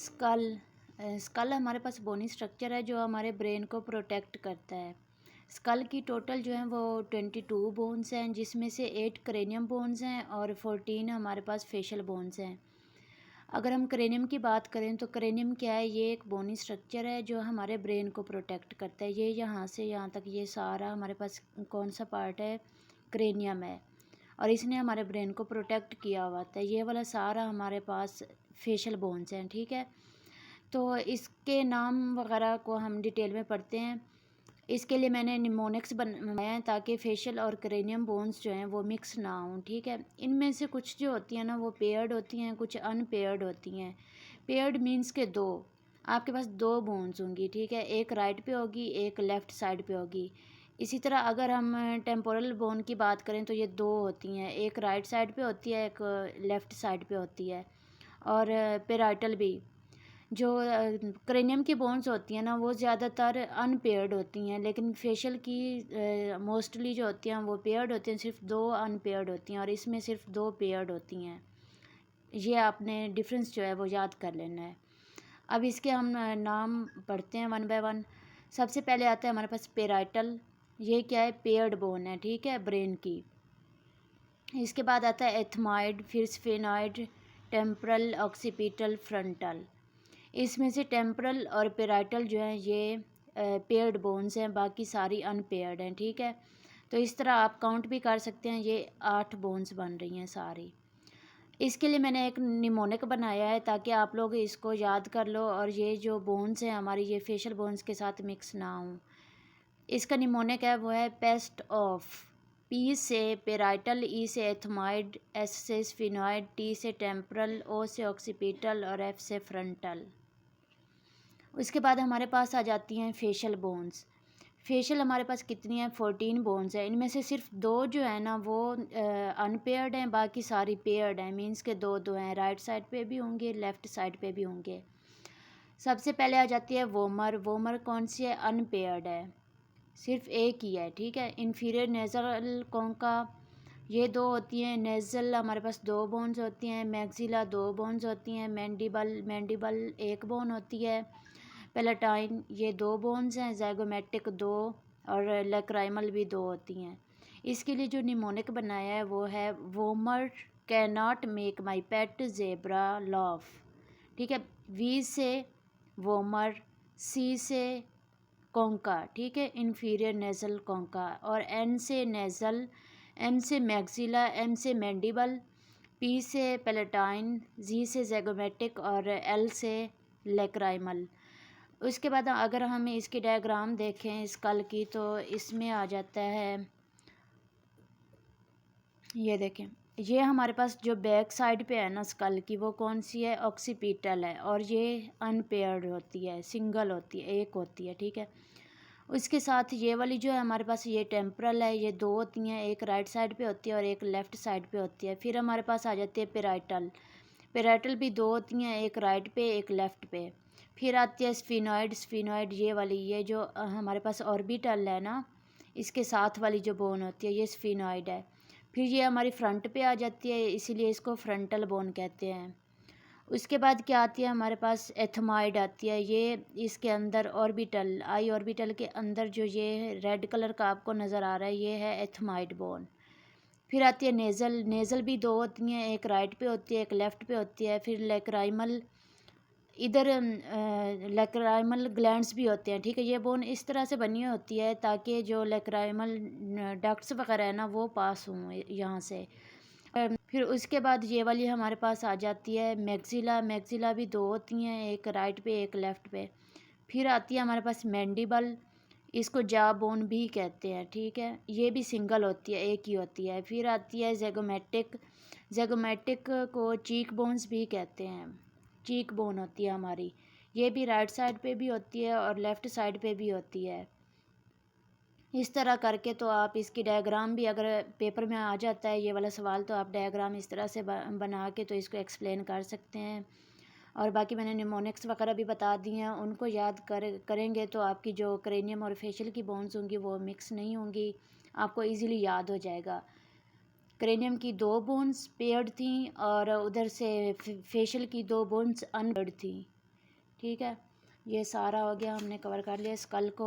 Skull skull हमारे पास bony structure है जो हमारे ब्रेन को प्रोटेक्ट करता है। स्कल की टोटल जो है वो 22 बोन्स हैं, जिसमें से 8 क्रेनियम बोन्स हैं और 14 हमारे पास फेशियल बोन्स हैं। अगर हम क्रेनियम की बात करें तो क्रेनियम क्या है, ये एक बोनी स्ट्रक्चर है जो हमारे ब्रेन को प्रोटेक्ट करता है। ये यहाँ से यहाँ तक ये सारा हमारे पास कौन सा पार्ट है, क्रेनियम है, और इसने हमारे ब्रेन को प्रोटेक्ट किया हुआ था। ये वाला सारा हमारे पास फेशियल बोन्स हैं, ठीक है। तो इसके नाम वगैरह को हम डिटेल में पढ़ते हैं। इसके लिए मैंने निमोनिक्स बनाया है ताकि फेशियल और क्रेनियम बोन्स जो हैं वो मिक्स ना हों, ठीक है। इनमें से कुछ जो होती हैं ना वो पेयर्ड होती हैं, कुछ अनपेयर्ड होती हैं। पेयर्ड मीन्स के दो, आपके पास दो बोन्स होंगी, ठीक है, एक राइट पे होगी, एक लेफ़्ट साइड पे होगी। इसी तरह अगर हम टेम्पोरल बोन की बात करें तो ये दो होती हैं, एक राइट साइड पे होती है, एक लेफ़्ट साइड पे होती है। और पेराइटल भी, जो क्रेनियम की बोन्स होती हैं ना वो ज़्यादातर अनपेयर्ड होती हैं, लेकिन फेशियल की मोस्टली जो होती हैं वो पेयर्ड होती हैं। सिर्फ दो अनपेयर्ड होती हैं और इसमें सिर्फ दो पेयर्ड होती हैं। ये आपने डिफरेंस जो है वो याद कर लेना है। अब इसके हम नाम पढ़ते हैं वन बाय वन। सबसे पहले आता है हमारे पास पेराइटल। ये क्या है, पेयर्ड बोन है, ठीक है, ब्रेन की। इसके बाद आता है एथमाइड, फिर स्फेनॉइड, टेम्परल, ऑक्सीपिटल, फ्रंटल। इसमें से टेम्परल और पेराइटल जो हैं ये पेयर्ड बोन्स हैं, बाकी सारी अनपेयर्ड हैं, ठीक है। तो इस तरह आप काउंट भी कर सकते हैं, ये 8 बोन्स बन रही हैं सारी। इसके लिए मैंने एक निमोनिक बनाया है ताकि आप लोग इसको याद कर लो और ये जो बोन्स हैं हमारी ये फेशियल बोन्स के साथ मिक्स ना हों। इसका निमोनिक है वो है पेस्ट ऑफ। पी से पेराइटल, ई से एथमाइड, एस से स्फिनॉइड, टी से टेम्परल, ओ से ऑक्सीपिटल और एफ से फ्रंटल। उसके बाद हमारे पास आ जाती हैं फेशियल बोन्स। फेशियल हमारे पास कितनी है, 14 बोन्स हैं। इनमें से सिर्फ दो जो है ना वो अनपेयर्ड हैं, बाकी सारी पेयर्ड हैं। मीन्स के दो दो हैं, राइट साइड पे भी होंगे, लेफ़्ट साइड पे भी होंगे। सबसे पहले आ जाती है वोमर। वोमर कौन सी है, अनपेयर्ड है, सिर्फ एक ही है, ठीक है। इन्फीरियर नेज़ल कॉन्का, ये दो होती हैं। नेज़ल हमारे पास दो बोन्स होती हैं। मैक्सिला दो बोन्स होती हैं। मैंडिबल एक बोन होती है। पेलेटाइन ये दो बोन्स हैं। ज़ैगोमेटिक दो, और लैक्राइमल भी दो होती हैं। इसके लिए जो निमोनिक बनाया है वो है vomer can not make my pet zebra laugh, ठीक है। वी से वोमर, सी से कॉन्का, ठीक है, इन्फीरियर नेज़ल कॉन्का, और एन से नेज़ल, एम से मैक्सिला, एम से मैंडिबल, पी से पेलेटाइन, जी से ज़ैगोमेटिक और एल से लैक्राइमल। उसके बाद अगर हम इसकी डायग्राम देखें स्कल की तो इसमें आ जाता है, ये देखें, ये हमारे पास जो बैक साइड पे है ना स्कल की वो कौन सी है, ऑक्सीपिटल है, और ये अनपेयर्ड होती है, सिंगल होती है, एक होती है, ठीक है। उसके साथ ये वाली जो है हमारे पास ये टेम्परल है, ये दो होती हैं, एक राइट साइड पे होती है और एक लेफ़्ट साइड पे होती है। फिर हमारे पास आ जाती है पेराइटल। पेराइटल भी दो होती हैं, एक राइट पे एक लेफ़्ट पे। फिर आती है स्फिनॉइड। स्फिनॉइड ये वाली, ये जो हमारे पास ऑर्बिटल है ना, इसके साथ वाली जो बोन होती है ये स्फिनॉइड है। फिर ये हमारी फ्रंट पे आ जाती है, इसीलिए इसको फ्रंटल बोन कहते हैं। उसके बाद क्या आती है हमारे पास, एथमाइड आती है। ये इसके अंदर ऑर्बिटल, आई ऑर्बिटल के अंदर जो ये रेड कलर का आपको नज़र आ रहा है ये है एथमाइड बोन। फिर आती है नेज़ल। नेज़ल भी दो होती हैं, एक राइट पे होती है, एक लेफ़्ट पे होती है। फिर लैक्राइमल, इधर लैक्राइमल ग्लैंड्स भी होते हैं, ठीक है। ये बोन इस तरह से बनी होती है ताकि जो लैक्राइमल डक्ट्स वगैरह है ना वो पास हों यहाँ से। फिर उसके बाद ये वाली हमारे पास आ जाती है मैक्सिला। मैक्सिला भी दो होती हैं, एक राइट पे एक लेफ़्ट पे। फिर आती है हमारे पास मैंडिबल, इसको जा बोन भी कहते हैं, ठीक है, ये भी सिंगल होती है, एक ही होती है। फिर आती है ज़ैगोमेटिक। ज़ैगोमेटिक को चीक बोन्स भी कहते हैं, चीक बोन होती है हमारी, ये भी राइट साइड पे भी होती है और लेफ़्ट साइड पे भी होती है। इस तरह करके तो आप इसकी डायग्राम भी, अगर पेपर में आ जाता है ये वाला सवाल, तो आप डायग्राम इस तरह से बना के तो इसको एक्सप्लेन कर सकते हैं। और बाकी मैंने निमोनिक्स वगैरह भी बता दी हैं, उनको याद करेंगे तो आपकी जो क्रेनियम और फेशियल की बोन्स होंगी वो मिक्स नहीं होंगी, आपको इजीली याद हो जाएगा। क्रेनियम की दो बोन्स पेयर्ड थी और उधर से फेशियल की दो बोन्स अनपेयर्ड थी। ठीक है, ये सारा हो गया, हमने कवर कर लिया स्कल को।